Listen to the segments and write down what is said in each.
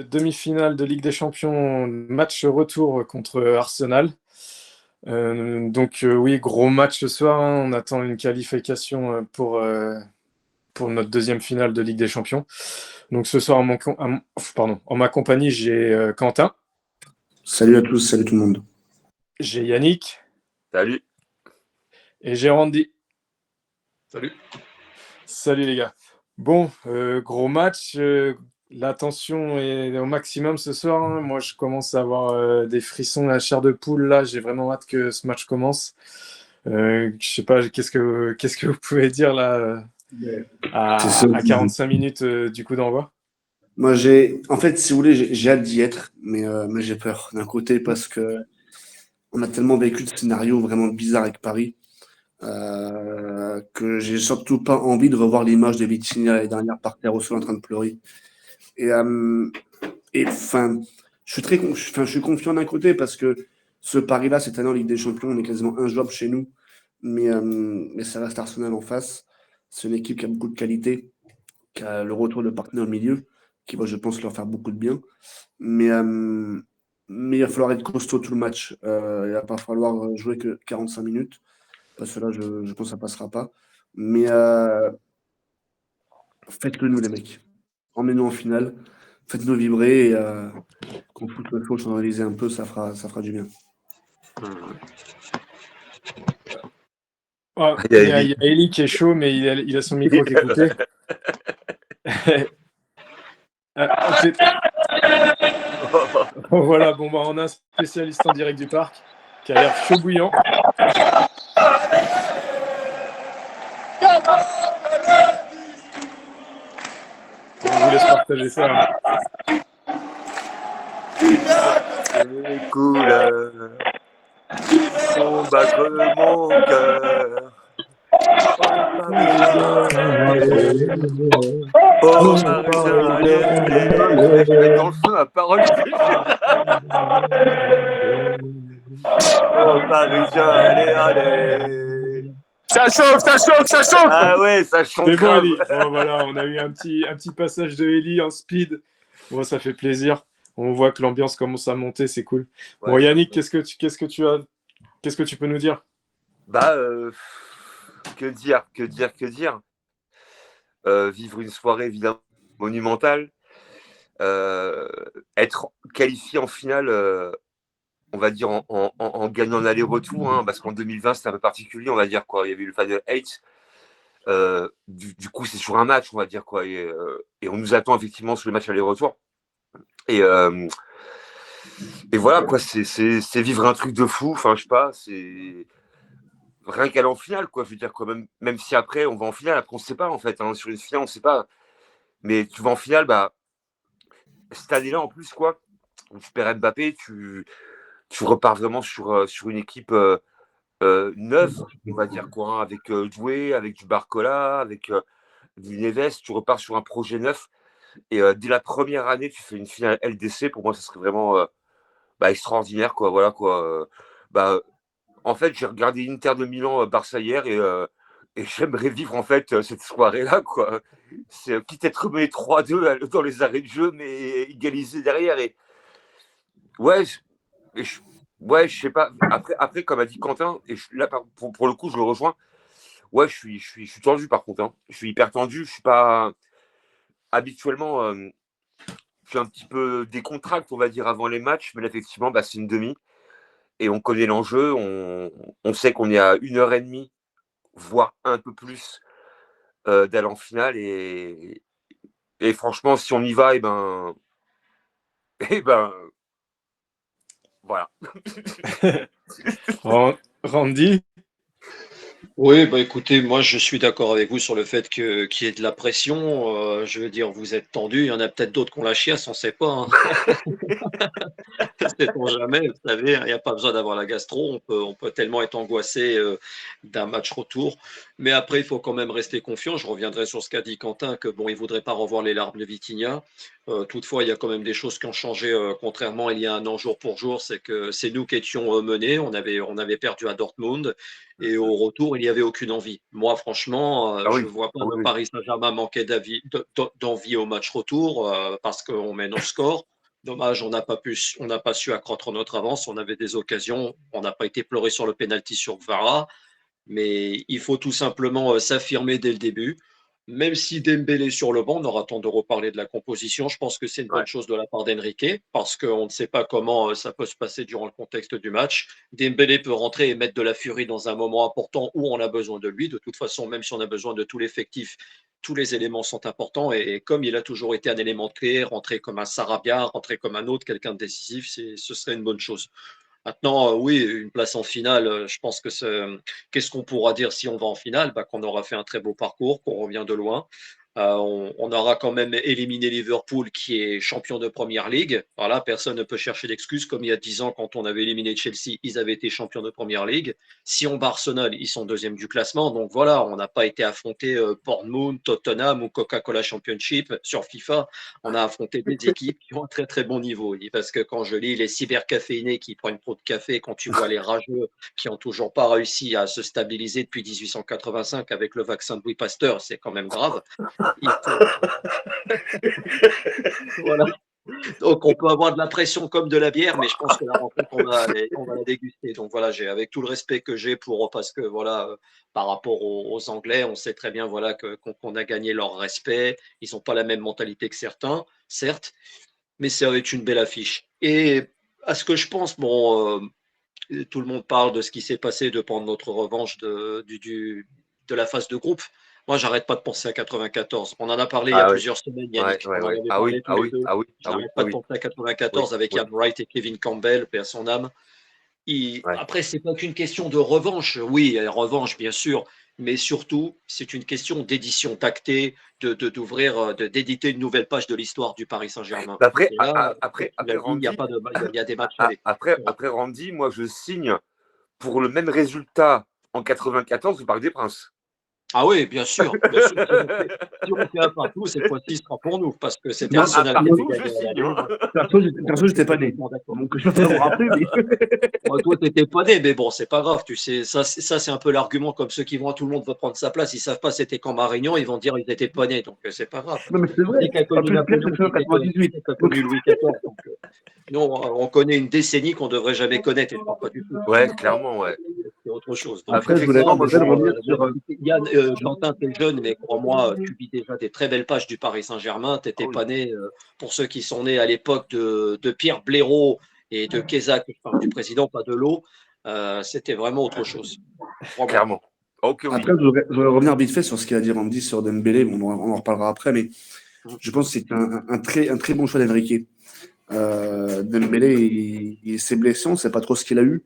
demi-finale de Ligue des Champions, match retour contre Arsenal. Oui, gros match ce soir, hein. On attend une qualification pour notre deuxième finale de Ligue des Champions. Donc ce soir, en ma compagnie, j'ai Quentin. Salut à tous, salut tout le monde. J'ai Yannick. Salut. Et j'ai Randy. Salut. Salut les gars. Bon, gros match. La tension est au maximum ce soir, hein. Moi, je commence à avoir des frissons, la chair de poule. Là, j'ai vraiment hâte que ce match commence. Je sais pas, qu'est-ce que vous pouvez dire là à 45 minutes du coup d'envoi? Moi, en fait, si vous voulez, j'ai hâte d'y être, mais j'ai peur d'un côté parce que on a tellement vécu de scénarios vraiment bizarres avec Paris que j'ai surtout pas envie de revoir l'image de Vitinha l'année dernière par terre au sol en train de pleurer. Et enfin, je suis confiant d'un côté parce que ce Paris-là, cette année en Ligue des Champions, on est quasiment injouable chez nous, mais ça reste Arsenal en face. C'est une équipe qui a beaucoup de qualité, qui a le retour de partenaires au milieu, qui va, je pense, leur faire beaucoup de bien. Mais il va falloir être costaud tout le match. Il va pas falloir jouer que 45 minutes, parce que là, je pense que ça passera pas. Mais faites-le nous, les mecs. Emmenez-nous en finale. Faites-nous vibrer et qu'on foute le faux, s'analyser un peu, ça fera du bien. Oh, il y a Eli qui est chaud, mais il a son micro qui est coupé. Voilà, bon, bah, on a un spécialiste en direct du parc qui a l'air chaud bouillant. On vous laisse partager ça. Hein. Les couleurs font battre mon cœur. Oh, Parisien, allez, allez. Je vais dans le feu, ma parole. Oh, Parisien, allez, allez. Ça chauffe. Ah ouais, ça chauffe. C'est bon, Eli. Bon, voilà, on a eu un petit passage de Eli en speed. Bon, ça fait plaisir. On voit que l'ambiance commence à monter, c'est cool. Ouais, bon, Yannick, qu'est-ce que tu peux nous dire? Que dire vivre une soirée évidemment monumentale, être qualifié en finale, on va dire en gagnant l'aller-retour, hein, parce qu'en 2020 c'était un peu particulier, on va dire quoi. Il y avait eu le Final 8. Du coup, c'est sur un match, on va dire quoi, et on nous attend effectivement sur le match aller-retour. Et voilà quoi, c'est vivre un truc de fou. Enfin, je sais pas, c'est rien qu'aller en finale, quoi. Je veux dire quoi, même si après on va en finale, après on sait pas en fait. Hein, sur une finale, on sait pas. Mais tu vas en finale, bah cette année-là en plus quoi, où tu perds Mbappé, tu repars vraiment sur une équipe neuve, on va dire quoi, hein, avec Doué, avec du Barcola, avec du Neves. Tu repars sur un projet neuf. Et dès la première année, tu fais une finale LDC. Pour moi, ça serait vraiment extraordinaire, quoi. Voilà, quoi. En fait, j'ai regardé Inter de Milan, Barça hier, et j'aimerais vivre en fait cette soirée-là, quoi. C'est quitte à être mené 3-2 dans les arrêts de jeu, mais égalisé derrière. Et ouais, je sais pas. Après, comme a dit Quentin, et là pour le coup, je le rejoins. Ouais, je suis tendu par contre. Hein. Je suis hyper tendu. Je suis pas habituellement. Je suis un petit peu décontracté, on va dire, avant les matchs, mais là, effectivement, c'est une demi. Et on connaît l'enjeu. On sait qu'on est à 1h30, voire un peu plus, d'aller en finale. Et franchement, si on y va, voilà. Randy? Oui, écoutez, moi je suis d'accord avec vous sur le fait qu'il y ait de la pression. Je veux dire, vous êtes tendu, il y en a peut-être d'autres qui ont la chiasse, on ne sait pas. Hein. Sait-on jamais, vous savez, il n'y a pas besoin d'avoir la gastro, on peut tellement être angoissé d'un match retour. Mais après, il faut quand même rester confiant. Je reviendrai sur ce qu'a dit Quentin, que bon, il ne voudrait pas revoir les larmes de Vitinha. Toutefois, il y a quand même des choses qui ont changé, contrairement il y a un an jour pour jour, c'est que c'est nous qui étions menés, on avait perdu à Dortmund. Et au retour, il n'y avait aucune envie. Moi, franchement, Ah je oui, ne vois pas ah oui, le oui. Paris Saint-Germain manquer d'envie au match retour parce qu'on mène au score. Dommage, on n'a pas su accroître notre avance. On avait des occasions. On n'a pas été pleuré sur le penalty sur Kvara. Mais il faut tout simplement s'affirmer dès le début. Même si Dembélé est sur le banc, on aura temps de reparler de la composition. Je pense que c'est une bonne Ouais. chose de la part d'Enrique parce qu'on ne sait pas comment ça peut se passer durant le contexte du match. Dembélé peut rentrer et mettre de la furie dans un moment important où on a besoin de lui. De toute façon, même si on a besoin de tout l'effectif, tous les éléments sont importants. Et comme il a toujours été un élément clé, rentrer comme un Sarabia, rentrer comme un autre, quelqu'un de décisif, ce serait une bonne chose. Maintenant, oui, une place en finale, je pense que qu'est-ce qu'on pourra dire si on va en finale? Bah, qu'on aura fait un très beau parcours, qu'on revient de loin. On aura quand même éliminé Liverpool, qui est champion de Première Ligue. Voilà, personne ne peut chercher d'excuses. Comme il y a 10 ans, quand on avait éliminé Chelsea, ils avaient été champions de Première Ligue. Si on bat Arsenal, ils sont deuxième du classement. Donc voilà, on n'a pas été affronté Bournemouth, Tottenham ou Coca-Cola Championship sur FIFA. On a affronté des équipes qui ont un très très bon niveau. Parce que quand je lis les cybercaféinés qui prennent trop de café, quand tu vois les rageux qui n'ont toujours pas réussi à se stabiliser depuis 1885 avec le vaccin de Louis Pasteur, c'est quand même grave. Voilà. Donc on peut avoir de la pression comme de la bière, mais je pense que la rencontre on va la déguster. Donc voilà, avec tout le respect que j'ai parce que voilà, par rapport aux Anglais, on sait très bien voilà qu'on a gagné leur respect. Ils n'ont pas la même mentalité que certains, certes, mais ça va être une belle affiche. Et à ce que je pense, bon, tout le monde parle de ce qui s'est passé de prendre notre revanche de la phase de groupe. Moi, j'arrête pas de penser à 94. On en a parlé il y a Ah oui, plusieurs semaines, ouais, Yannick. ouais, On en ouais. avait Ah oui, parlé tous ah les oui, deux. ah oui, ah oui, J'arrête ah pas de oui, penser à oui, 94 avec oui, Ian Wright et Kevin Campbell, paix à son âme. ouais. Après, c'est pas qu'une question de revanche. Oui, revanche, bien sûr, mais surtout, c'est une question d'édition tactée, d'éditer une nouvelle page de l'histoire du Paris Saint-Germain. Mais après, Et là, comme tu après l'as dit, il y a Randy, pas de, il y a des matchs allés. après Randy, moi je signe pour le même résultat en 94 au Parc des Princes. Ah oui, bien sûr, bien sûr. Si on fait un partout, cette fois-ci, ce sera pour nous, parce que c'était Moi, À Arsenal qui avait partout, je gagné à signe. l'aller. Hein. perso, j'étais pas né. Complètement d'accord. Donc, je peux vous rappeler, mais Moi, toi, t'étais pas né, mais bon, c'est pas grave, tu sais. Ça, c'est un peu l'argument comme ceux qui vont, tout le monde va prendre sa place. Ils savent pas c'était quand Marignan, ils vont dire ils étaient pas nés, donc c'est pas grave. non, mais c'est On vrai. sait qu'a En connu plus, Pierre, Napoléon, c'est en 98. qui a connu Louis XIV. Donc, nous, on connaît une décennie qu'on devrait jamais connaître, et je crois pas du tout. Ouais, clairement, ouais. C'est autre chose. Donc, Après, Après, je voulais effectivement, moi je. revenir sur. Yann, Quentin, t'es jeune, mais crois-moi, tu vis déjà des très belles pages du Paris Saint-Germain. Ah T'étais oui, pas né, pour ceux qui sont nés à l'époque de Pierre Blaireau et de Kézak, je parle du président, pas de l'eau. C'était vraiment autre chose. Crois-moi. clairement. Ok, oui. Après, je voudrais revenir vite fait sur ce qu'a dit Randy sur Dembélé. Bon, on en reparlera après, mais je pense que c'est un très bon choix d'Enrique. Dembélé, il s'est blessé, on ne sait pas trop ce qu'il a eu.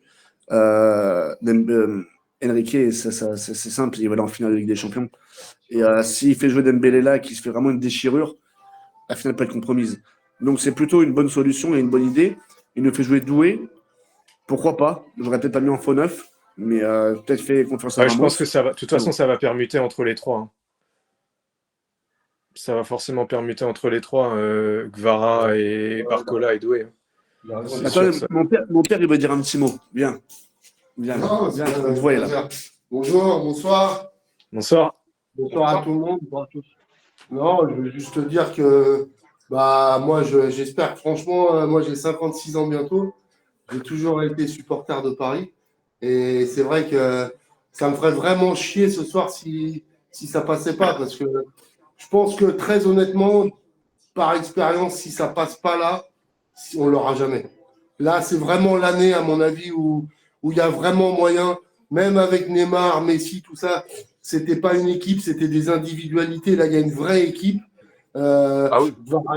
Enrique, c'est simple, il va aller en finale de Ligue des Champions. Et s'il fait jouer Dembélé là, qui se fait vraiment une déchirure, la finale peut être compromise. Donc c'est plutôt une bonne solution et une bonne idée. Il nous fait jouer Doué, pourquoi pas. J'aurais peut-être pas mis en faux neuf, mais peut-être fait confiance à Ouais, Ramos. je pense que ça va. De toute façon, ça va permuter entre les trois. Hein. Ça va forcément permuter entre les trois, Kvara et Barcola et Doué. Hein. C'est Attends, sûr, ça. mon père, il veut dire un petit mot. Viens. Viens, Non, viens, on te voit là. Bonjour, bonsoir. Bonsoir. Bonsoir à tout le monde. Bonsoir à tous. Non, je veux juste te dire que moi, j'espère que franchement, moi j'ai 56 ans bientôt. J'ai toujours été supporter de Paris. Et c'est vrai que ça me ferait vraiment chier ce soir si ça passait pas. Parce que je pense que très honnêtement, par expérience, si ça passe pas là, on l'aura jamais. Là, c'est vraiment l'année, à mon avis, où il y a vraiment moyen, même avec Neymar, Messi, tout ça, c'était pas une équipe, c'était des individualités. Là, il y a une vraie équipe. Ah oui.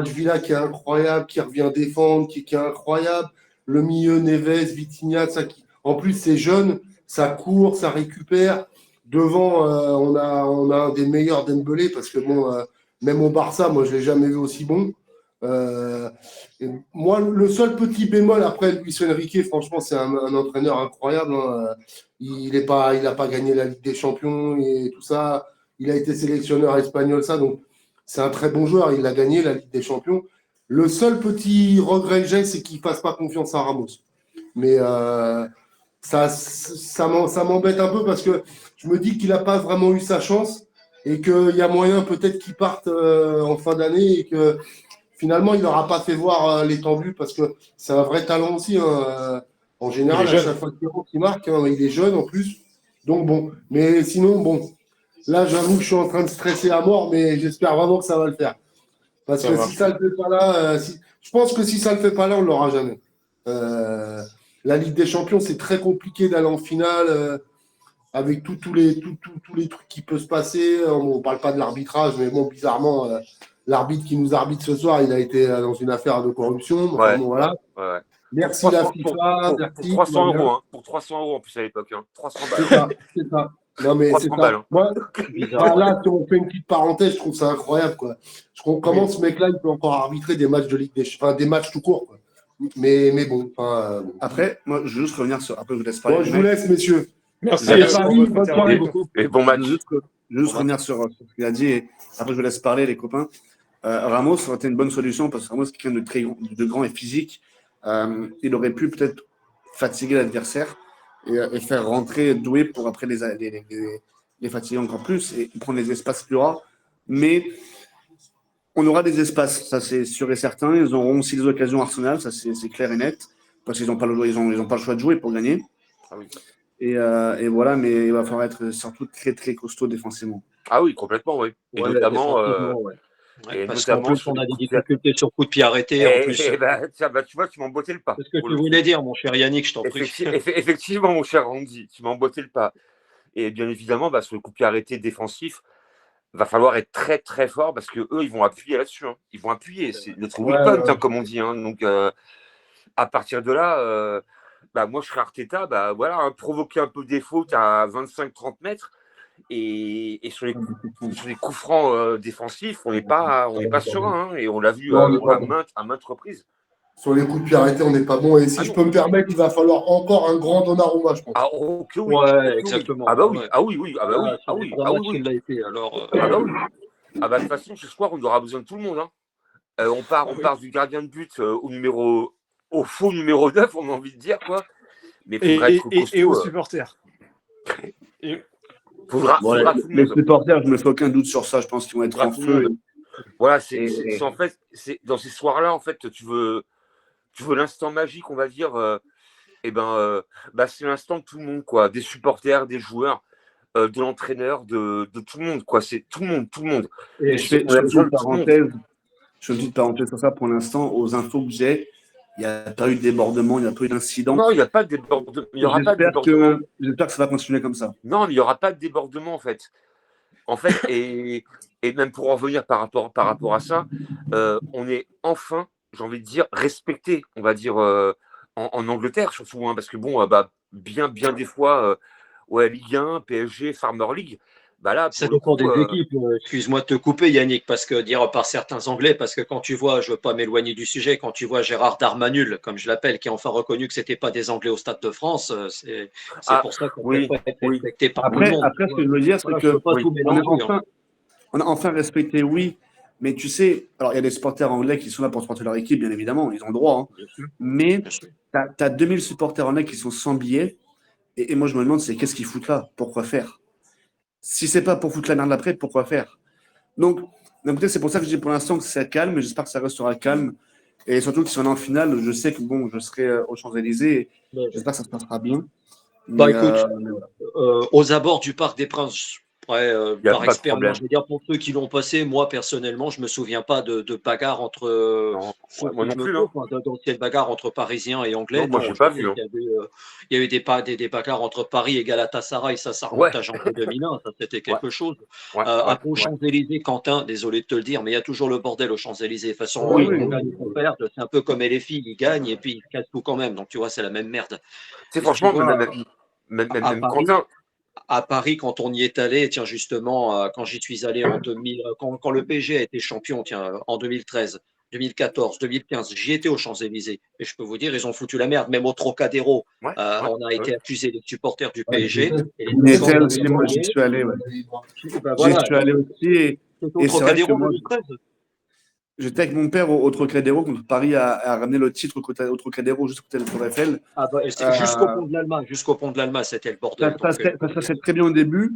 Villa qui est incroyable, qui revient défendre, qui est incroyable. Le milieu, Neves, Vitinha, ça qui. En plus, c'est jeune, ça court, ça récupère. Devant, on a un des meilleurs Dembélé parce que bon, même au Barça, moi, je l'ai jamais vu aussi bon. Moi, le seul petit bémol après Luis Enrique, franchement, c'est un entraîneur incroyable. Hein. Il n'a pas gagné la Ligue des Champions et tout ça. Il a été sélectionneur espagnol, ça. Donc, c'est un très bon joueur. Il a gagné la Ligue des Champions. Le seul petit regret que j'ai, c'est qu'il ne fasse pas confiance à Ramos. Mais ça m'embête un peu parce que je me dis qu'il n'a pas vraiment eu sa chance et qu'il y a moyen peut-être qu'il parte en fin d'année et que finalement, il n'aura pas fait voir l'étendue parce que c'est un vrai talent aussi. Hein. En général, à chaque fois qu'il marque, hein, il est jeune en plus. Donc bon, mais sinon, bon, là, j'avoue que je suis en train de stresser à mort, mais j'espère vraiment que ça va le faire. Parce que si ça ne le fait pas là, je pense que si ça ne le fait pas là, on ne l'aura jamais. La Ligue des Champions, c'est très compliqué d'aller en finale avec tous les trucs qui peuvent se passer. On ne parle pas de l'arbitrage, mais bon, bizarrement, l'arbitre qui nous arbitre ce soir, il a été dans une affaire de corruption. Enfin, bon, voilà. Ouais. Merci la FIFA. Pour 300 euros, hein. Pour 300 euros en plus à l'époque. Hein. 300 balles. C'est ça. Non, mais c'est ça. Balles, hein. Moi, là, si on fait une petite parenthèse, je trouve ça incroyable. Quoi. Comment ce mec-là, il peut encore arbitrer des matchs de Ligue des Champions, des matchs tout court. Quoi. Mais bon. Après, moi, je veux juste revenir sur. Après, je vous laisse parler. Bon, je vous laisse, messieurs. Merci. Bonne soirée. Et bon match. Je veux juste revenir sur ce qu'il a dit. Et après, je vous laisse parler, les copains. Ramos aurait été une bonne solution parce que Ramos est quelqu'un de très grand et physique. Il aurait pu peut-être fatiguer l'adversaire et faire rentrer Doué pour après les fatiguer encore plus et prendre les espaces plus rares. Mais on aura des espaces, ça c'est sûr et certain. Ils auront aussi des occasions Arsenal, ça c'est clair et net, parce qu'ils n'ont pas, ils ont pas le choix de jouer pour gagner. Ah oui. Et voilà, mais il va falloir être surtout très très costaud défensivement. Ah oui, complètement, oui. Et notamment. Parce qu'en plus, on a des difficultés sur coup de pied arrêté. En plus. Tu vois, tu m'as embotté le pas. C'est ce que tu voulais dire, mon cher Yannick, je t'en prie. Effectivement, mon cher Randy, tu m'as embotté le pas. Et bien évidemment, sur le coup de pied arrêté défensif, va falloir être très très fort parce qu'eux, ils vont appuyer là-dessus. Hein. Ils vont appuyer. C'est notre weak point, comme on dit. Hein. Donc, à partir de là, moi, je serais Arteta. Provoquer un peu des fautes à 25-30 mètres. Et sur les coups francs défensifs, on n'est pas serein. Hein, et on l'a vu à maintes reprises. Sur les coups de pied arrêtés, on n'est pas bon. Et si je peux me permettre, il va falloir encore un grand Donnarumma, je pense. Ah, ok, oui. Ouais, exactement. Ah, bah oui. Ah oui. Il l'a été, alors. Ah, bah oui. Ah, bah de toute façon, ce soir, on aura besoin de tout le monde. Hein. On part du gardien de but au faux numéro 9, on a envie de dire, quoi. Mais et aux supporters. Les supporters, je ne me fais aucun doute sur ça. Je pense qu'ils vont être en feu. Voilà, en fait, dans ces soirs-là, en fait, tu veux l'instant magique, on va dire. C'est l'instant de tout le monde, quoi. Des supporters, des joueurs, de l'entraîneur, de tout le monde, quoi. C'est tout le monde. Et je fais une petite parenthèse sur ça pour l'instant. Aux infos que j'ai, il n'y a pas eu de débordement, il n'y a pas eu d'incident. Non, il n'y a pas de débordement. J'espère que ça va continuer comme ça. Non, mais il n'y aura pas de débordement, en fait. Et même pour en revenir par rapport à ça, on est enfin, j'ai envie de dire, respecté, on va dire, en Angleterre, surtout, hein, parce que bien des fois, Ligue 1, PSG, Farmer League, là, ça dépend des équipes. Excuse-moi de te couper, Yannick, parce que dire par certains Anglais, parce que quand tu vois, je ne veux pas m'éloigner du sujet, quand tu vois Gérard Darmanul, comme je l'appelle, qui a enfin reconnu que ce n'était pas des Anglais au Stade de France, c'est pour ça qu'on peut être respecté par tout le monde. Après, ce que je veux dire, c'est on a enfin respecté, oui, mais tu sais, alors il y a des supporters anglais qui sont là pour supporter leur équipe, bien évidemment, ils ont le droit, hein, mais tu as 2000 supporters anglais qui sont sans billets, et moi je me demande, c'est qu'est-ce qu'ils foutent là? Pourquoi faire? Si c'est pas pour foutre la merde après, pourquoi faire? Donc, d'un côté, c'est pour ça que je dis pour l'instant que c'est calme, mais j'espère que ça restera calme. Et surtout que si on est en finale, je sais que je serai aux Champs-Élysées. J'espère que ça se passera bien. Écoute, aux abords du Parc des Princes, par expérience, je veux dire, pour ceux qui l'ont passé, moi personnellement, je ne me souviens pas de bagarre entre d'anciennes bagarres entre Parisiens et Anglais. Non, moi, je n'ai pas vu. Il y a eu des bagarres entre Paris et Galatasaray, ça remonte à janvier 2001, ça c'était quelque chose. Après aux Champs-Élysées, Quentin, désolé de te le dire, mais il y a toujours le bordel aux Champs-Élysées. De toute façon, on gagne ou on perd, c'est un peu comme les filles, ils gagnent et puis ils cassent tout quand même. Donc tu vois, c'est la même merde. C'est franchement, même Quentin. À Paris, quand on y est allé, tiens, justement, quand j'y suis allé en 2000, quand le PSG a été champion, tiens, en 2013, 2014, 2015, j'y étais aux Champs-Élysées. Et je peux vous dire, ils ont foutu la merde, même au Trocadéro. On a été accusés des supporters du PSG. Moi, j'y suis allé. J'y suis allé aussi. C'était au Trocadéro 2013. J'étais avec mon père au Trocadéro quand Paris a ramené le titre au Trocadéro juste à côté de la Tour Eiffel. Ah bah, jusqu'au pont de l'Allemagne, c'était le bordel. Ça se passait très bien au début.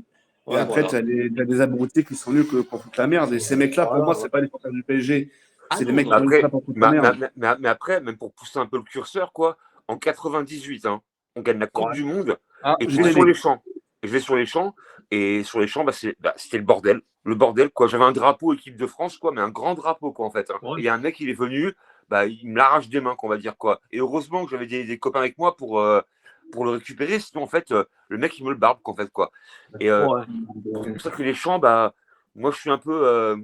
Et Ouais, après, voilà. tu as des abrutis qui sont venus pour foutre la merde. Et ces mecs-là, pour Voilà, moi, ouais. c'est pas les supporters du PSG. Ah C'est les non, mecs non, qui ont une Après, frappe pour foutre la merde. mais après, même pour pousser un peu le curseur, quoi, en 98, hein, on gagne la Coupe ouais. du Monde Ah, et je j'étais vais sur né. les champs. Et je vais sur les champs, et sur les champs, c'était le bordel. Le bordel, quoi. J'avais un drapeau équipe de France, quoi, mais un grand drapeau, quoi, en fait. Hein. Ouais. Et il y a un mec, il est venu, il me l'arrache des mains, qu'on va dire, quoi. Et heureusement que j'avais des copains avec moi pour le récupérer, sinon, en fait, le mec, il me le barbe, en fait, quoi. Et Ouais. c'est pour ça que les champs, moi, je suis un peu.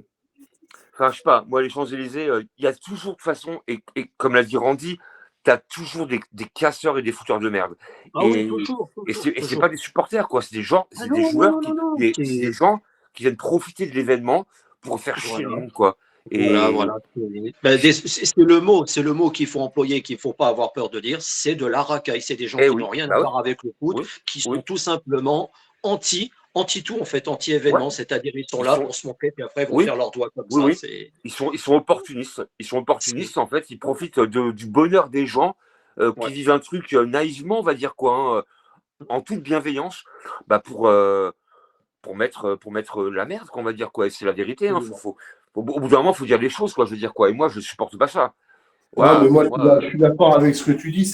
Enfin, je sais pas, moi, les Champs-Élysées, il y a toujours, de toute façon, et comme l'a dit Randy, tu as toujours des casseurs et des fouteurs de merde. Ah oui, Et, toujours, c'est toujours. pas des supporters, quoi. C'est des gens, Ah c'est non, des joueurs, non. c'est des gens qui viennent profiter de l'événement pour faire chier le Voilà. monde, quoi. Et Voilà. C'est le mot qu'il faut employer, qu'il ne faut pas avoir peur de dire, c'est de la racaille. C'est des gens qui oui, n'ont rien à voir avec le foot, oui, qui oui, sont tout simplement anti tout, en fait, ouais. anti-événement. C'est-à-dire, ils sont Ils là sont, pour se montrer, puis après, ils vont oui, faire leurs doigts comme oui, ça. oui. Ils sont opportunistes. Ils sont opportunistes, en fait. Ils profitent du bonheur des gens qui Ouais. vivent un truc naïvement, on va dire, quoi, hein, en toute bienveillance, pour mettre la merde, qu'on va dire, quoi. Et c'est la vérité, hein. Au bout d'un moment, il faut dire les choses, quoi. Je veux dire, quoi. Et moi, je supporte pas ça. Non, Voilà, mais moi, moi, je suis d'accord avec ce que tu dis.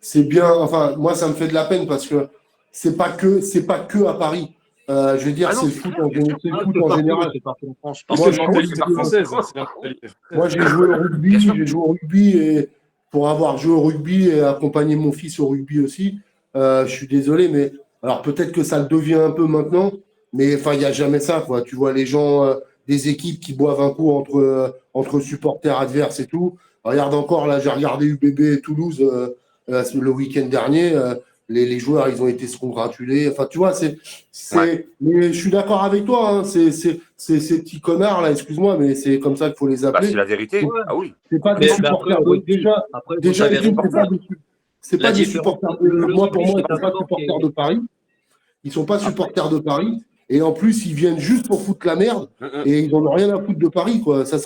C'est bien. Enfin, moi, ça me fait de la peine parce que c'est pas que à Paris. Je veux dire, ah non, c'est le c'est foot clair, en, bien sûr. c'est le Ah, foot en général. c'est partout en France. Oui, Moi, c'est je une trouve mentalité que française. C'est la mentalité française. moi, j'ai joué au Bien sûr. rugby. J'ai joué au rugby et pour avoir joué au rugby et accompagné mon fils au rugby aussi, je suis désolé, mais alors peut-être que ça le devient un peu maintenant, mais enfin, il n'y a jamais ça, quoi. Tu vois les gens des équipes qui boivent un coup entre supporters adverses et tout. Regarde encore, là, j'ai regardé UBB et Toulouse le week-end dernier. Les joueurs, ils ont été se congratuler. Enfin, tu vois, Ouais. mais je suis d'accord avec toi. Hein, ces petits connards là, excuse-moi, mais c'est comme ça qu'il faut les C'est appeler. la vérité. Ouais. Ah oui. C'est pas des Mais supporters après, de Rudy, après, vous déjà avez Étienne, raison. c'est La pas des différence, supporters le moi rugby, pour moi, c'est ils sont un pas sport qui supporters est. de Paris. Ils sont pas Après, supporters de Paris. Et en plus, ils viennent juste pour foutre la merde. Mm. Et ils en ont rien à foutre de Paris, quoi. bah, bien sûr.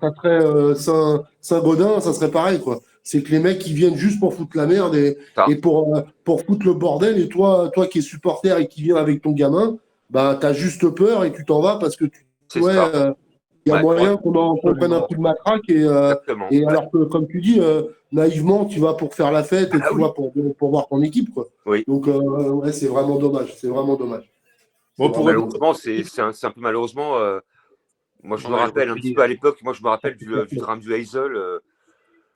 Ça serait Saint-Gaudin, ça serait pareil, quoi. C'est que les mecs, ils viennent juste pour foutre la merde Ça, et pour foutre le bordel. Et toi qui es supporter et qui viens avec ton gamin, bah, t'as juste peur et tu t'en vas parce que c'est ça. il y a Ouais, moyen qu'on prenne un Absolument. coup de matraque. exactement. Et Ouais. alors que, comme tu dis, naïvement, tu vas pour faire la fête et Ah tu oui. vas pour voir ton équipe, quoi. Oui. Donc, ouais, c'est vraiment dommage. C'est vraiment dommage. Bon, C'est pour vraiment revenir- Malheureusement, c'est un peu malheureusement. Moi, je Non, me mais le rappelle un petit rugby, peu à l'époque. Moi, je me rappelle tout à du fait. drame du Heysel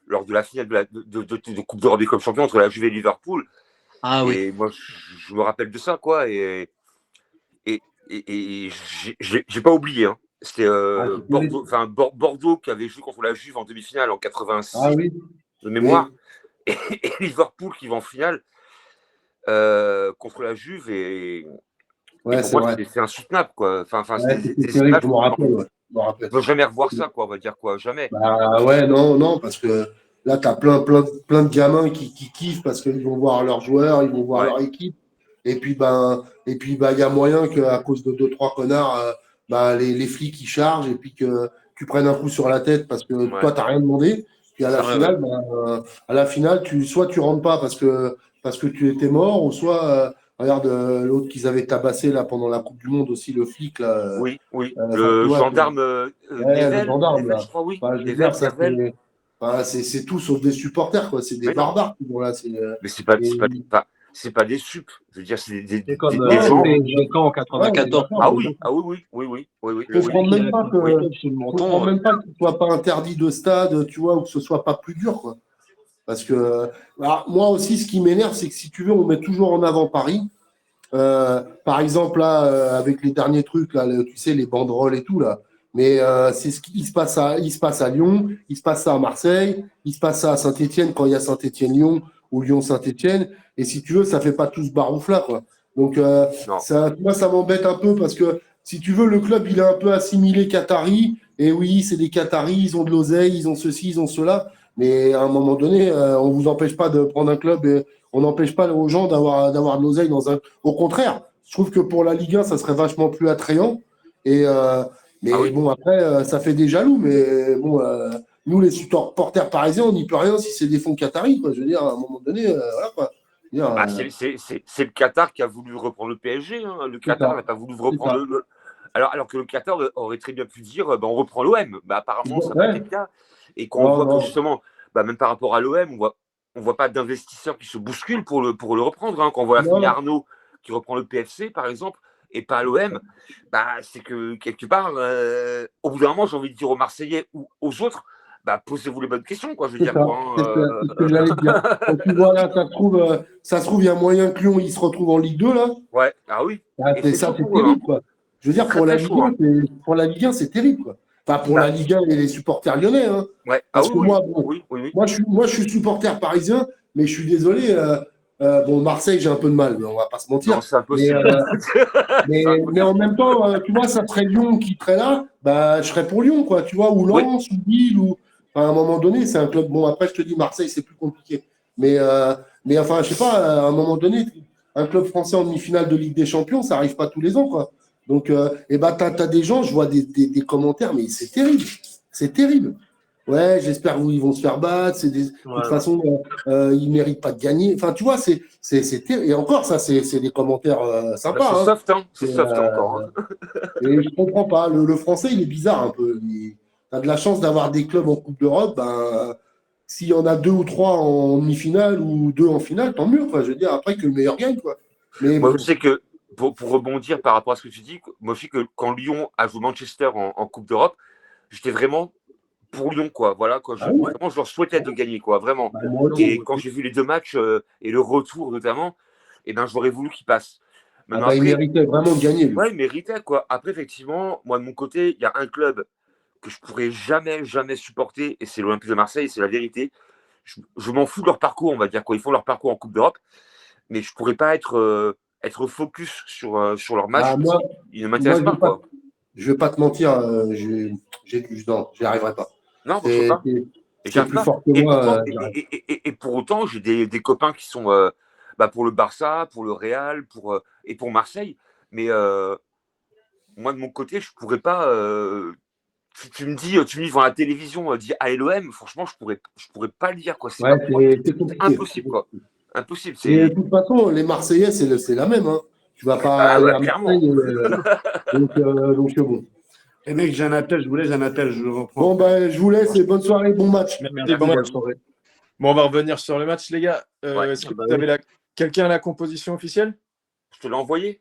lors de la finale de Coupe d'Europe des clubs champions entre la Juve et Liverpool. Ah oui. Et moi, je me rappelle de ça, quoi. Et j'ai pas oublié. Hein. C'était c'est terrible. Bordeaux qui avait joué contre la Juve en demi-finale en 86 Ah oui. de mémoire. Oui. Et Liverpool qui va en finale contre la Juve. Et Ouais, pour c'est moi, vrai. c'est insoutenable, quoi. Enfin, Ouais, c'était c'était des terrible, images. je m'en rappelle. Ouais. Je m'en rappelle. Je ne veux jamais revoir ça, quoi. On va dire quoi. Jamais. Bah ouais, non, parce que là, tu as plein de gamins qui kiffent parce qu'ils vont voir leurs joueurs, ils vont voir Ouais. leur équipe. Et puis, il y a moyen qu'à cause de deux, trois connards, les flics ils chargent et puis que tu prennes un coup sur la tête parce que Ouais. toi, tu n'as rien demandé. Puis à la Ouais, finale, soit tu rentres pas parce que tu étais mort, ou soit, regarde, l'autre qu'ils avaient tabassé là pendant la Coupe du Monde aussi, le flic là. Oui. Enfin, tu Le vois, gendarme ouais, le gendarme Nevel, là. je crois, oui. Enfin, je veux dire, Nevel. c'est tout sauf des supporters, quoi. C'est des Mais non. barbares qui vont là. Mais Et- c'est pas des supes. Je veux dire, c'est c'est comme des Non, gens. mais- PSG quand en Ouais, 94. Ah mais oui, oui. je comprends même pas que, Oui. Sur le je menton, comprends même pas qu'il soit pas interdit de stade, tu vois, ou que ce soit pas plus dur, quoi. Parce que moi aussi, ce qui m'énerve, c'est que si tu veux, on met toujours en avant Paris. Par exemple, là, avec les derniers trucs, là, tu sais, les banderoles et tout, là. Mais c'est ce qui se passe il se passe à Lyon, il se passe ça à Marseille, il se passe ça à Saint-Étienne quand il y a Saint-Étienne-Lyon ou Lyon-Saint-Étienne. Et si tu veux, ça fait pas tout ce barouf-là, quoi. Donc, Non. moi, ça m'embête un peu parce que si tu veux, le club, il est un peu assimilé Qatari. Et oui, c'est des Qataris, ils ont de l'oseille, ils ont ceci, ils ont cela. Mais à un moment donné, on vous empêche pas de prendre un club et on n'empêche pas aux gens d'avoir de l'oseille dans un. Au contraire, je trouve que pour la Ligue 1, ça serait vachement plus attrayant. Et Mais Ah oui. bon, après, ça fait des jaloux. Mais bon, nous, les supporters parisiens, on n'y peut rien si c'est des fonds qataris, quoi. Je veux dire, à un moment donné, voilà, quoi. Je veux dire, Bah, c'est le Qatar qui a voulu reprendre le PSG. Hein. Le c'est Qatar ça. n'a pas voulu C'est reprendre ça. alors que le Qatar aurait très bien pu dire bah, on reprend l'OM. Bah, apparemment, ça n'a pas Ouais. été le cas. Et quand on Non, voit que non. justement, bah, même par rapport à l'OM, on voit pas d'investisseurs qui se bousculent pour le reprendre. Hein. Quand on voit la famille Non. Arnaud qui reprend le PFC, par exemple, et pas l'OM, bah, c'est que quelque part, au bout d'un moment, j'ai envie de dire aux Marseillais ou aux autres, bah, posez-vous les bonnes questions, quoi. Je veux C'est dire, ça. quoi. C'est ça. C'est ce que j'allais te dire. Quand tu vois là, ça se trouve, il y a moyen que Lyon, il se retrouve en Ligue 2, là. Ouais, ah oui. Ah, Et c'est ça, chaud c'est pour eux. Hein. terrible, quoi. Je veux C'est dire, très, très chaud. Hein. pour la Ligue 1, c'est terrible, quoi. Enfin, pour Bah, la Ligue 1 et les supporters lyonnais, hein. ouais. Ah Parce oui, que moi, oui, bon, oui, oui, oui. moi, je suis supporter parisien, mais je suis désolé. Bon, Marseille, j'ai un peu de mal, mais on va pas se Non, mentir. c'est Mais, impossible. C'est mais en impossible. même temps, tu vois, ça serait Lyon qui serait là, bah, je serais pour Lyon, quoi, tu vois, ou Oui, Lens, ou Lille, ou. Enfin, à un moment donné, c'est un club. Bon, après, je te dis, Marseille, c'est plus compliqué. Mais enfin, je sais pas, à un moment donné, un club français en demi-finale de Ligue des Champions, ça arrive pas tous les ans, quoi. Donc, et bah, t'as des gens, je vois des commentaires, mais c'est terrible. C'est terrible. Ouais, j'espère qu'ils vont se faire battre. De toute façon, ils méritent pas de gagner. Enfin, tu vois, c'est terrible. Et encore, ça, c'est des commentaires bah, c'est sympas. Hein. soft, hein. C'est Et, soft encore. Hein. et je comprends pas. Le français, il est bizarre un peu. T'as de la chance d'avoir des clubs en Coupe d'Europe. Ben, s'il y en a 2 ou 3 en demi-finale ou 2 en finale, tant mieux. Quoi. Je veux dire, après que le meilleur gagne. Quoi. Mais Moi, bon, je sais que, pour rebondir par rapport à ce que tu dis, moi, je sais que quand Lyon a joué Manchester en Coupe d'Europe, j'étais vraiment pour Lyon, quoi. Voilà, quoi. ah ouais, Vraiment, je leur souhaitais de gagner, quoi. Vraiment. bah, moi Et aussi. quand j'ai vu les deux matchs et le retour, notamment, eh ben, j'aurais voulu qu'ils passent. Ah Maintenant, bah, il après, méritait vraiment de gagner, lui. ouais, il méritait, quoi. Après, effectivement, moi, de mon côté, il y a un club que je pourrais jamais, jamais supporter, et c'est l'Olympique de Marseille, c'est la vérité. Je m'en fous de leur parcours, on va dire, quoi. Ils font leur parcours en Coupe d'Europe, mais je pourrais pas être focus sur leur match Ah, parce moi, qu'ils ne moi m'intéressent pas, quoi. je vais pas te mentir, non, j'y arriverai pas. Non, moi, je peux C'est pas. c'est- Et j'y c'est arrive plus pas. fort que Et moi. pourtant, J'y arrive. et pour autant, j'ai des copains qui sont bah, pour le Barça, pour le Real, et pour Marseille. Mais moi, de mon côté, je pourrais pas. Tu me dis devant la télévision, dis à l'OM, franchement, je pourrais pas le dire, quoi. C'est Ouais, pas pour moi, c'est c'est compliqué. impossible, quoi. Impossible. Et de C'est toute façon, les Marseillais, c'est la même. Hein. Tu vas pas ah aller ouais, à clairement. Marseille. Donc bon. Les mecs, j'ai un appel, je vous laisse, j'ai un appel, je reprends. Bon, ben, je vous laisse et bonne soirée, bon match. Merci, bon match. Bon, on va revenir sur le match, les gars. Ouais. Est-ce que vous avez quelqu'un a la composition officielle? Je te l'ai envoyé.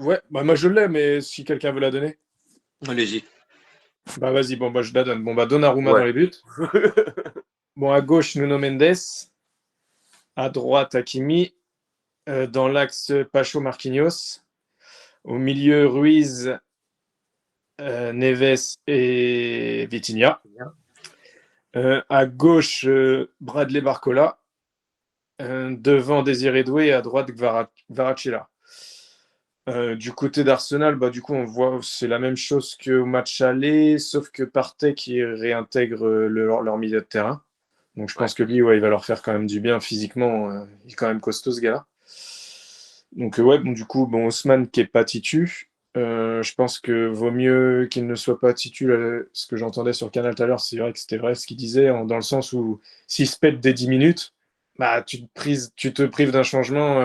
Ouais, bah moi je l'ai, mais si quelqu'un veut la donner. Allez-y. Bah vas-y, bon bah je la donne. Bon bah Donnarumma Ouais. dans les buts. Bon, à gauche, Nuno Mendes. À droite, Hakimi. Dans l'axe, Pacho Marquinhos. Au milieu, Ruiz, Neves et Vitinha. À gauche, Bradley Barcola. Devant, Désiré Doué. Et à droite, Kvaratskhelia. Du côté d'Arsenal, bah, du coup, on voit c'est la même chose qu'au match aller, sauf que Partey qui réintègre leur milieu de terrain. Donc je pense que lui, ouais, il va leur faire quand même du bien physiquement. Il est quand même costaud, ce gars-là. Donc ouais, bon, du coup, bon, Ousmane qui est pas titu. Je pense que vaut mieux qu'il ne soit pas titu. Ce que j'entendais sur Canal tout à l'heure, c'est vrai que c'était vrai ce qu'il disait, dans le sens où s'il se pète des 10 minutes, bah, tu te prives d'un changement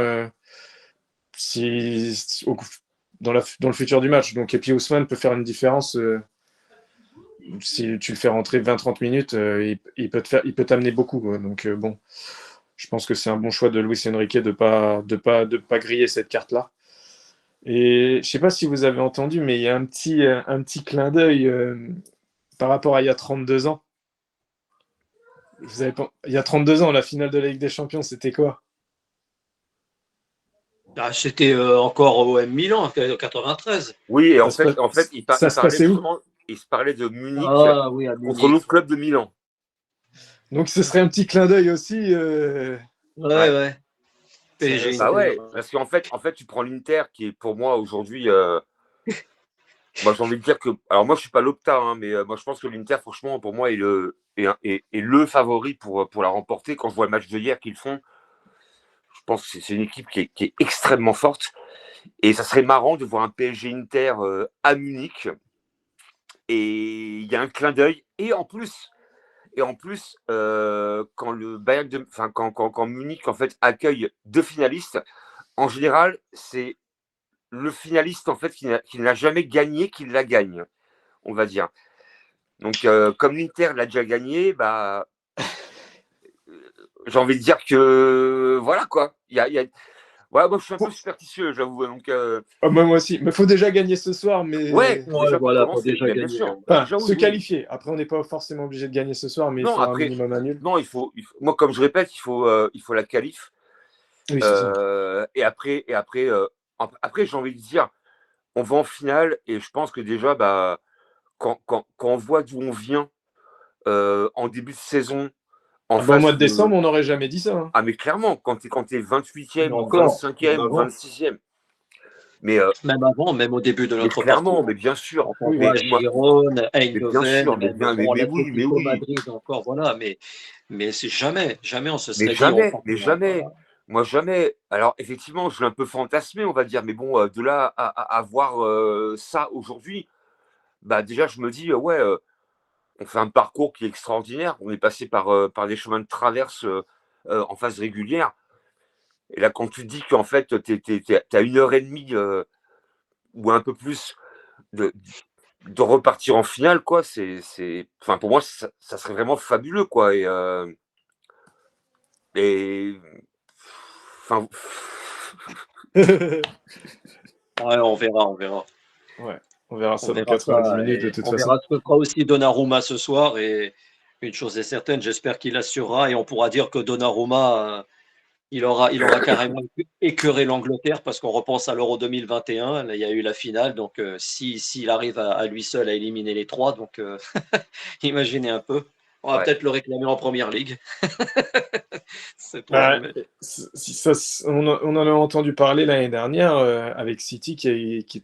dans le futur du match. Donc, et puis Ousmane peut faire une différence. Si tu le fais rentrer 20-30 minutes, il peut t'amener beaucoup. Quoi. Donc bon, je pense que c'est un bon choix de Luis Enrique de pas griller cette carte-là. Et je sais pas si vous avez entendu, mais il y a un petit clin d'œil par rapport à il y a 32 ans. Il y a 32 ans, la finale de la Ligue des Champions, c'était quoi? Ah, c'était encore au M Milan, en 93. Oui, et en Ça se, fait, il ça se parlait passait où? justement, il se parlait de Munich Ah oui, à contre Munich. l'autre club de Milan. Donc ce serait un petit clin d'œil aussi. Ouais. PSG Ça- Bah Inter. ouais, parce qu'en fait, tu prends l'Inter qui est pour moi aujourd'hui. Moi, j'ai envie de dire que. Alors, moi, je suis pas l'Opta, hein, mais moi, je pense que l'Inter, franchement, pour moi, est le favori pour la remporter. Quand je vois le match de hier qu'ils font, je pense que c'est une équipe qui est extrêmement forte. Et ça serait marrant de voir un PSG Inter à Munich. Et il y a un clin d'œil. Et en plus, quand le Bayern quand Munich en fait accueille 2 finalistes, en général, c'est le finaliste en fait qui n'a jamais gagné qui la gagne, on va dire. Donc comme l'Inter l'a déjà gagné, bah j'ai envie de dire que voilà quoi. Ouais, moi je suis un peu superstitieux, j'avoue. Donc Moi aussi. Mais il faut déjà gagner ce soir. Mais ouais, Ouais, déjà pour voilà, faut commencer. déjà Mais bien gagner. sûr. enfin, Déjà se oui. qualifier. Après, on n'est pas forcément obligé de gagner ce soir, mais il Non, faut un après, minimum un nul. non, moi comme je répète, il faut la qualif. Oui, c'est ça. Et après j'ai envie de dire, on va en finale et je pense que déjà, bah, quand on voit d'où on vient en début de saison, en Au mois face de de. décembre, on n'aurait jamais dit ça. Hein. Ah, mais clairement, quand t'es 28e Mais ou encore, même 25e ou avant, 26e, mais, même avant, même au début de mais notre clairement, parcours. mais bien sûr, Quand on Oui, voit voilà. Girone, mais bien Eindhoven, sûr, même bon, mais l'Atlético oui, Madrid encore, voilà, mais c'est jamais on se mais serait dit on jamais, prend. mais jamais. Moi, jamais. Alors, effectivement, je l'ai un peu fantasmé, on va dire, mais bon, de là à voir ça aujourd'hui, bah, déjà, je me dis, ouais, on fait un parcours qui est extraordinaire. On est passé par des chemins de traverse en phase régulière. Et là, quand tu dis qu'en fait, tu as 1 heure et demie ou un peu plus de, de repartir en finale, quoi, enfin, pour moi, ça serait vraiment fabuleux, quoi. Et enfin, Ouais, on verra. Ouais, on verra On ça dans verra 90 ça minutes de et toute on façon. verra ce que fera aussi Donnarumma ce soir. Et une chose est certaine, j'espère qu'il assurera et on pourra dire que Donnarumma, il aura carrément écœuré l'Angleterre parce qu'on repense à l'Euro 2021. Là, il y a eu la finale. Donc, s'il arrive à lui seul à éliminer les trois, donc imaginez un peu. On va ouais. peut-être le réclamer en première ligue. C'est pas, Bah, mais- on en a entendu parler l'année dernière avec City qui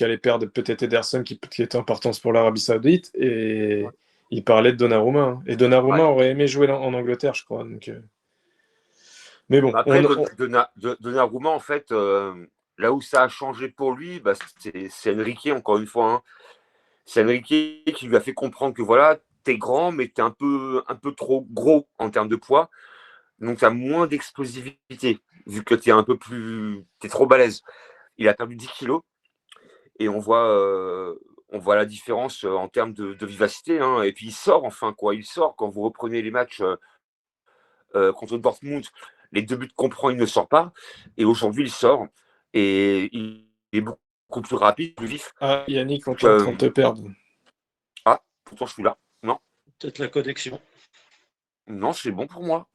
allait perdre peut-être Ederson qui était en partance pour l'Arabie Saoudite et il parlait de Donnarumma. Hein. Et Donnarumma Ouais. aurait aimé jouer en Angleterre, je crois. Donc, mais bon, Après, Donnarumma, en fait, là où ça a changé pour lui, bah, c'est Enrique, encore une fois. Hein. C'est Enrique qui lui a fait comprendre que voilà, t'es grand, mais t'es un peu trop gros en termes de poids. Donc, tu as moins d'explosivité, vu que t'es trop balèze. Il a perdu 10 kilos et on voit la différence en termes de vivacité. Hein. Et puis, il sort enfin, quoi. Il sort quand vous reprenez les matchs contre Dortmund. Les 2 buts qu'on prend, il ne sort pas. Et aujourd'hui, il sort et il est beaucoup plus rapide, plus vif. ah, Yannick, on Donc, est en train de te perdre. ah, pourtant, je suis là. Non, peut-être la connexion. non, c'est bon pour moi.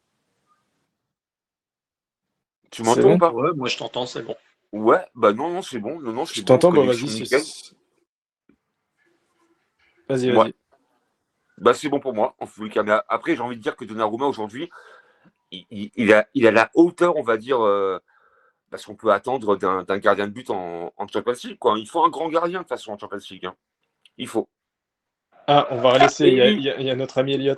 Tu C'est m'entends ou bon? pas? Ouais, moi je t'entends, c'est bon. Ouais, bah non, c'est bon. Non, Je c'est bon. t'entends, bah Connexion vas-y. nickel. Vas-y, Ouais, vas-y. bah c'est bon pour moi. En tout cas, mais après, j'ai envie de dire que Donnarumma aujourd'hui, il a la hauteur, on va dire, parce qu'on peut attendre d'un gardien de but en Champions League. Quoi. Il faut un grand gardien de toute façon en Champions League. Hein. Il faut. Ah, on va relaisser. Et lui, Il y a notre ami Elliot.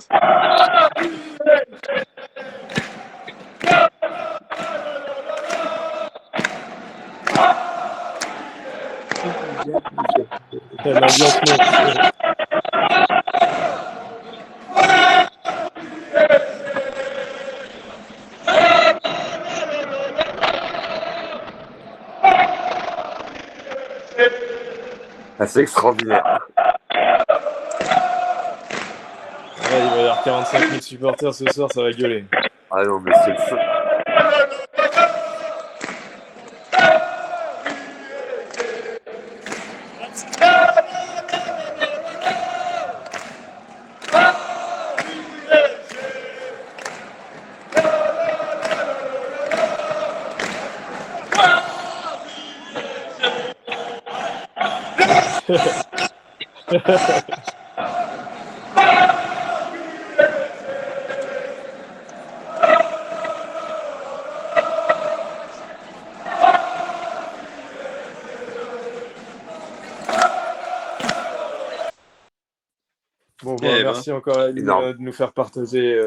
L'ambiance monte. c'est extraordinaire. Ouais, il va y avoir 45 000 supporters ce soir, ça va gueuler. Ah non, mais c'est le feu. Bon, Eh ben, merci encore à lui Énorme. de nous faire partager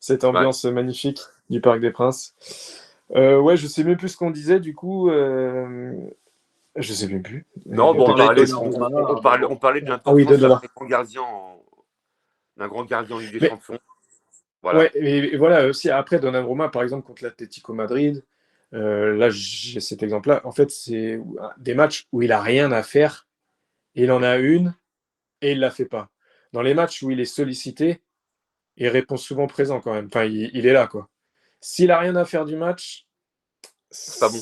cette Ouais. ambiance magnifique du Parc des Princes. Ouais, je sais même plus ce qu'on disait, du coup. Je sais même plus. Non, bon, parlait de on, Donnarumma, on parlait de Ah oui, l'importance Donnarumma. d'un grand gardien en Ligue des Mais Champions. Voilà. ouais, et voilà aussi après Donnarumma, par exemple contre l'Atlético Madrid. Là, j'ai cet exemple-là. En fait, c'est des matchs où il a rien à faire. Il en a une et il la fait pas. Dans les matchs où il est sollicité, il répond souvent présent quand même. Enfin, il est là, quoi. S'il a rien à faire du match, C'est pas bon.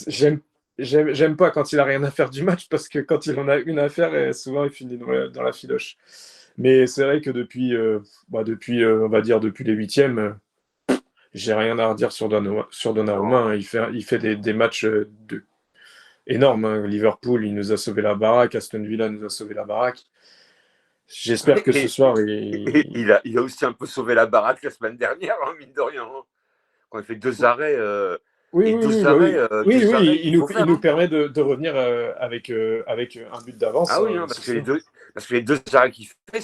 j'aime pas quand il a rien à faire du match parce que quand il en a une à faire, souvent il finit dans la filoche. Mais c'est vrai que on va dire depuis les huitièmes, j'ai rien à redire sur Donnarumma. Hein. Il fait des matchs énormes. Hein. Liverpool, il nous a sauvé la baraque. Aston Villa nous a sauvé la baraque. J'espère que ce soir, Il a aussi un peu sauvé la baraque la semaine dernière, hein, mine de rien. Hein. Quand il fait 2 arrêts. Oui, Et oui, deux oui, bah arrêts, oui. deux Oui, arrêts, il il faut il faire. nous Hein. permet de revenir avec un but d'avance. Ah oui, Hein, hein, c'est sûr. parce que les 2 arrêts qu'il fait,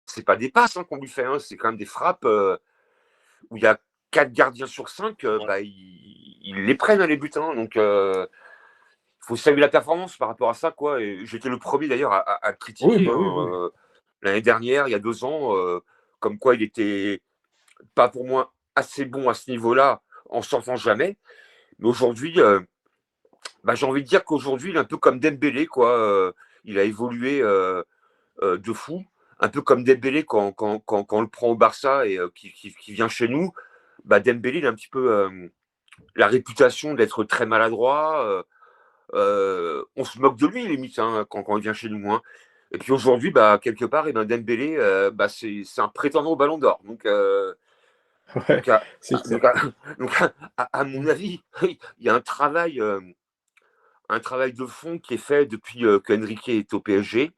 c'est pas des passes hein, qu'on lui fait. Hein, c'est quand même des frappes où il y a 4 gardiens sur 5, bah, ils les prennent hein, les buts. Hein, donc, faut saluer la performance par rapport à ça. Quoi. Et j'étais le premier d'ailleurs à le Oui, critiquer bah oui, hein, oui. l'année dernière, il y a 2 ans, comme quoi il était pas pour moi assez bon à ce niveau-là en sortant jamais. Mais aujourd'hui, bah, j'ai envie de dire qu'aujourd'hui, il est un peu comme Dembélé, quoi. Il a évolué de fou. Un peu comme Dembélé quand on le prend au Barça et qui vient chez nous. Bah, Dembélé, il a un petit peu la réputation d'être très maladroit. On se moque de lui, limite, hein, quand il vient chez nous. Hein. Et puis aujourd'hui, bah, quelque part, et ben Dembélé, bah, c'est un prétendant au Ballon d'Or. Ouais, Donc, à, c'est clair. donc, à, donc à mon avis, il y a un travail de fond qui est fait depuis que Enrique est au PSG.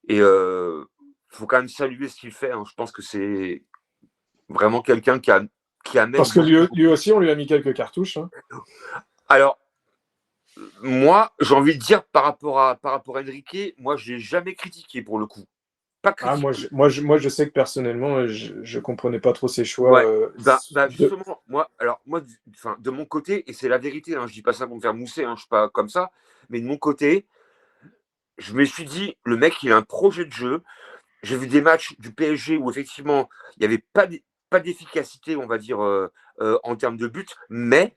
Et il faut quand même saluer ce qu'il fait. Hein. Je pense que c'est vraiment quelqu'un qui amène Parce que beaucoup. lui aussi, on lui a mis quelques cartouches. Hein. Alors, moi, j'ai envie de dire par rapport à Enrique, moi, je l'ai jamais critiqué pour le coup. Pas Ah, critiqué. moi, je sais que personnellement, je comprenais pas trop ses choix. Ouais. Justement, moi, de mon côté, et c'est la vérité, hein, je dis pas ça pour me faire mousser, hein, je suis pas comme ça, mais de mon côté, je me suis dit, le mec, il a un projet de jeu. J'ai vu des matchs du PSG où effectivement, il n'y avait pas d'efficacité, on va dire, en termes de but, mais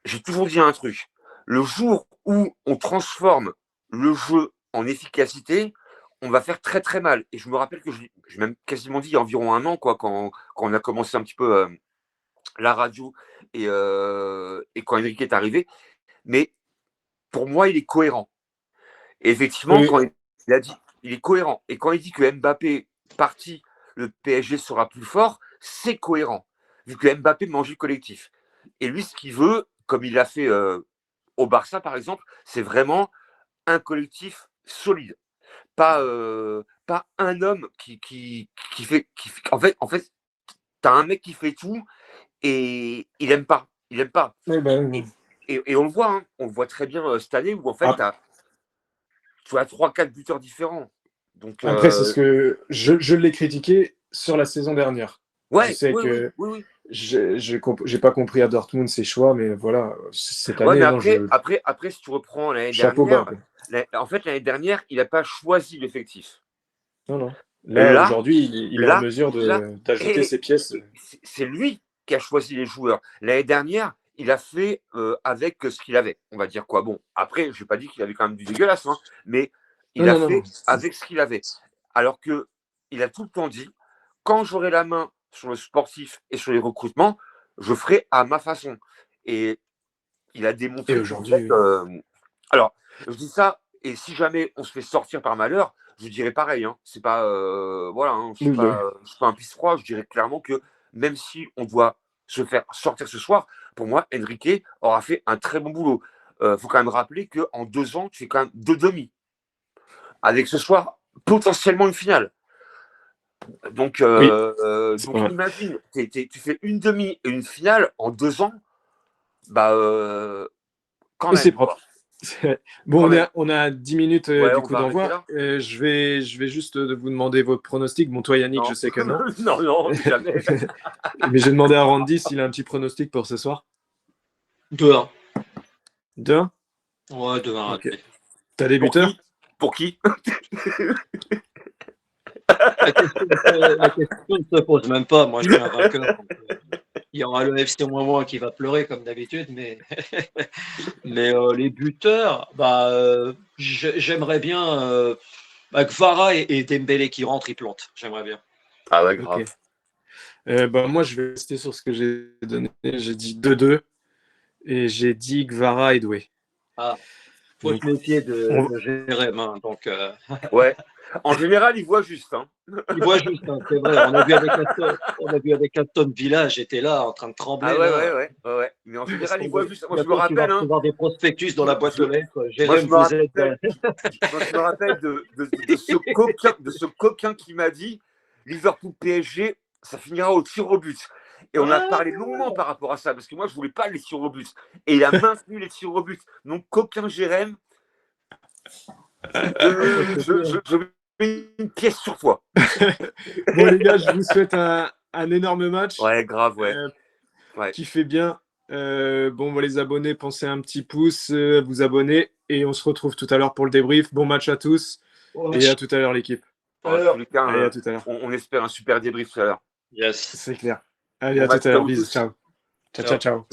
j'ai toujours dit un truc. Le jour où on transforme le jeu en efficacité, on va faire très très mal. Et je me rappelle que j'ai même quasiment dit il y a environ un an, quoi, quand on a commencé un petit peu la radio et quand Enrique est arrivé. Mais pour moi, il est cohérent. Et effectivement, Oui, quand il a dit, il est cohérent. Et quand il dit que Mbappé parti, le PSG sera plus fort, c'est cohérent, vu que Mbappé mange le collectif. Et lui, ce qu'il veut, comme il l'a fait au Barça, par exemple, c'est vraiment un collectif solide. Pas un homme qui fait. En fait tu as un mec qui fait tout et il aime pas. Il aime pas. oui, ben, Et on le voit, hein, on le voit très bien cette année où en fait, tu as 3-4 buteurs différents. Donc, après, c'est ce que je l'ai critiqué sur la saison dernière. Je ouais, sais oui, oui, que oui, oui. j'ai pas compris à Dortmund ses choix, mais voilà, cette Ouais, mais année, non, après, si tu reprends l'année chapeau bas. dernière, Quoi. en fait, l'année dernière, il n'a pas choisi l'effectif. Non, non. Là, Là, aujourd'hui, il est en mesure là, d'ajouter ses pièces. c'est lui qui a choisi les joueurs. L'année dernière, il a fait avec ce qu'il avait. On va dire quoi. Bon, après, je n'ai pas dit qu'il avait quand même du dégueulasse, hein, mais Non, il a non, non, fait non. avec ce qu'il avait. Alors que il a tout le temps dit, quand j'aurai la main sur le sportif et sur les recrutements, je ferai à ma façon. Et il a Et démontré qu'en fait, aujourd'hui, alors, je dis ça, et si jamais on se fait sortir par malheur, je dirais pareil. Hein. C'est pas, voilà, hein, oui, bah oui. je suis pas un pisse-froid. Je dirais clairement que même si on doit se faire sortir ce soir, pour moi, Enrique aura fait un très bon boulot. Faut quand même rappeler qu'en 2 ans, tu fais quand même 2 demi. Avec ce soir, potentiellement une finale. Donc, Oui, c'est pas mal. imagine, tu fais une demi et une finale en 2 ans, bah, quand C'est même, propre. quoi. Bon, Quand même. on a 10 minutes Ouais, du on coup va arrêter d'envoi. là. Je vais juste vous demander votre pronostic. Bon, toi, Yannick, je Non, sais que non. non, non, jamais. Mais j'ai demandé à Randy s'il a un petit pronostic pour ce soir. 2-1. 2-1. Ouais, 2-1. Ok. T'as des Pour buteurs? qui? Pour qui? La question ne se pose même pas. Moi, je suis un vainqueur. Donc, il y aura le FC moins qui va pleurer comme d'habitude, mais, mais les buteurs, j'aimerais bien Kvara et Dembélé qui rentrent, ils plantent. J'aimerais bien. Ah ouais, grave. Ok. Moi, je vais rester sur ce que j'ai donné. J'ai dit 2-2 et j'ai dit Gvara et Doué. Ah, faut Donc, se méfier on- de Jérém. Hein, donc, Ouais. En général, il voit juste. Hein. il voit juste, hein, c'est vrai. On a vu avec Aston Villa, j'étais là en train de Ah trembler. ouais, Là. ouais, ouais, ouais, ouais. Mais en général, il voit juste. Moi, je me Bientôt, tu vas rappelle. Hein, recevoir des prospectus dans la boîte je, aux lettres. moi, je Jérém, me vous êtes. rappelle. Moi, je me rappelle de ce coquin qui m'a dit Liverpool PSG, ça finira au tir au but. Et on a Ah, parlé longuement par rapport à ça, parce que moi, je voulais pas les tirs au but. Et il a maintenu les tirs au but. Donc, coquin Jérém, je mets une pièce sur toi. Bon, les gars, je vous souhaite un énorme match. Ouais, grave, ouais. Ouais. Kiffez bien. Les abonnés, pensez à un petit pouce, vous abonner. Et on se retrouve tout à l'heure pour le débrief. Bon match à tous. Et à tout à l'heure, l'équipe. En tous les cas, allez, à tout à l'heure. On espère un super débrief tout à l'heure. yes. C'est clair. Allez, Bon à tout match à à l'heure. vous Bisous. tous. Ciao. Ciao, ciao, ciao.